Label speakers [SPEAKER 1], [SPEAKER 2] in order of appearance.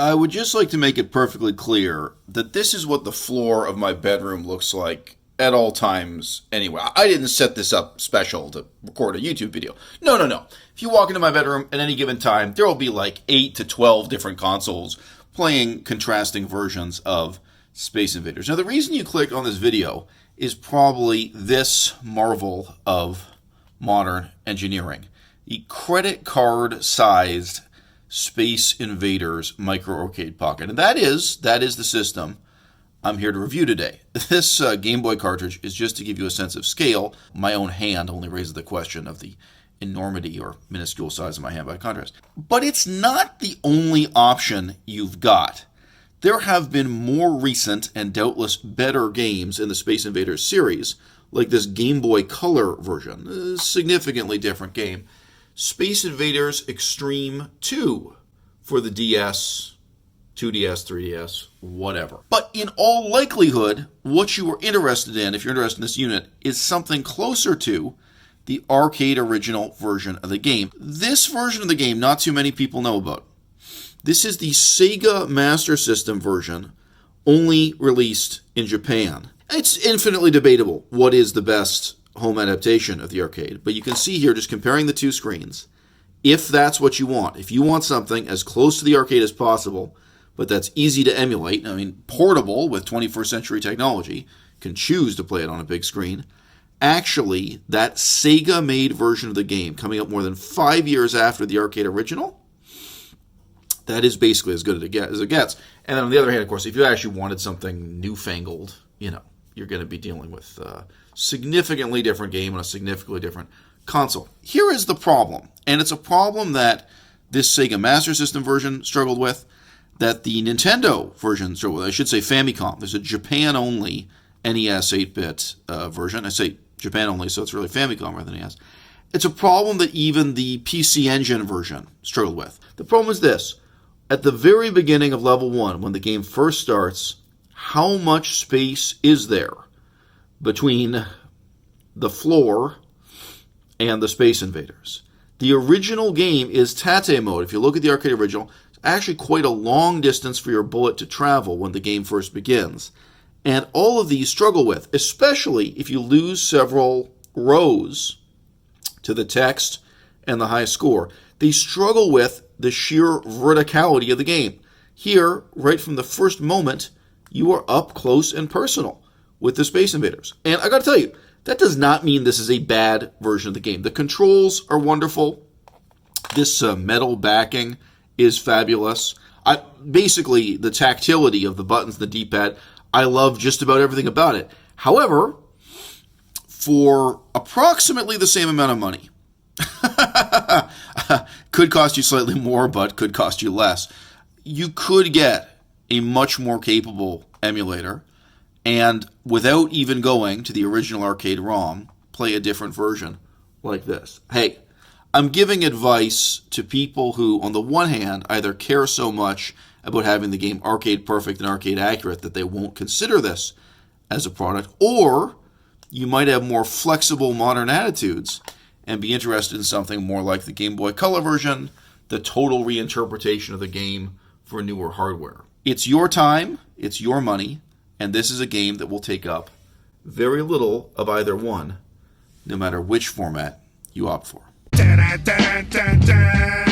[SPEAKER 1] I would just like to make it perfectly clear that this is what the floor of my bedroom looks like at all times anyway. I didn't set this up special to record a YouTube video. No. If you walk into my bedroom at any given time, there will be like 8 to 12 different consoles playing contrasting versions of Space Invaders. Now, the reason you clicked on this video is probably this marvel of modern engineering. The credit card-sized Space Invaders micro arcade pocket. And that is the system I'm here to review today. This Game Boy cartridge is just to give you a sense of scale. My own hand only raises the question of the enormity or minuscule size of my hand by contrast. But it's not the only option you've got. There have been more recent and doubtless better games in the Space Invaders series, like this Game Boy Color version, a significantly different game. Space Invaders Extreme 2 for the DS, 2DS, 3DS, whatever. But in all likelihood, what you are interested in, if you're interested in this unit, is something closer to the arcade original version of the game. This version of the game, not too many people know about. This is the Sega Master System version, only released in Japan. It's infinitely debatable what is the best home adaptation of the arcade, but you can see here, just comparing the two screens, if that's what you want, if you want something as close to the arcade as possible, but that's easy to emulate, I mean, portable with 21st century technology, you can choose to play it on a big screen. Actually, that Sega-made version of the game, coming up more than 5 years after the arcade original, that is basically as good as it gets. And then on the other hand, of course, if you actually wanted something newfangled, you're going to be dealing with a significantly different game on a significantly different console. Here is the problem, and it's a problem that this Sega Master System version struggled with, that the Nintendo version struggled with. I should say Famicom. There's a Japan-only NES 8-bit version. I say Japan-only, so it's really Famicom rather than NES. It's a problem that even the PC Engine version struggled with. The problem is this. At the very beginning of level 1, when the game first starts, how much space is there between the floor and the Space Invaders? The original game is Tate mode. If you look at the arcade original, it's actually quite a long distance for your bullet to travel when the game first begins. And all of these struggle with, especially if you lose several rows to the text and the high score. They struggle with the sheer verticality of the game. Here, right from the first moment, you are up close and personal with the Space Invaders. And I gotta tell you, that does not mean this is a bad version of the game. The controls are wonderful. This metal backing is fabulous. Basically, the tactility of the buttons, the D-pad, I love just about everything about it. However, for approximately the same amount of money, could cost you slightly more, but could cost you less, you could get a much more capable emulator, and without even going to the original arcade ROM, play a different version like this. Hey, I'm giving advice to people who, on the one hand, either care so much about having the game arcade perfect and arcade accurate that they won't consider this as a product, or you might have more flexible modern attitudes and be interested in something more like the Game Boy Color version, the total reinterpretation of the game for newer hardware. It's your time, it's your money, and this is a game that will take up very little of either one, no matter which format you opt for.
[SPEAKER 2] Da, da, da, da, da.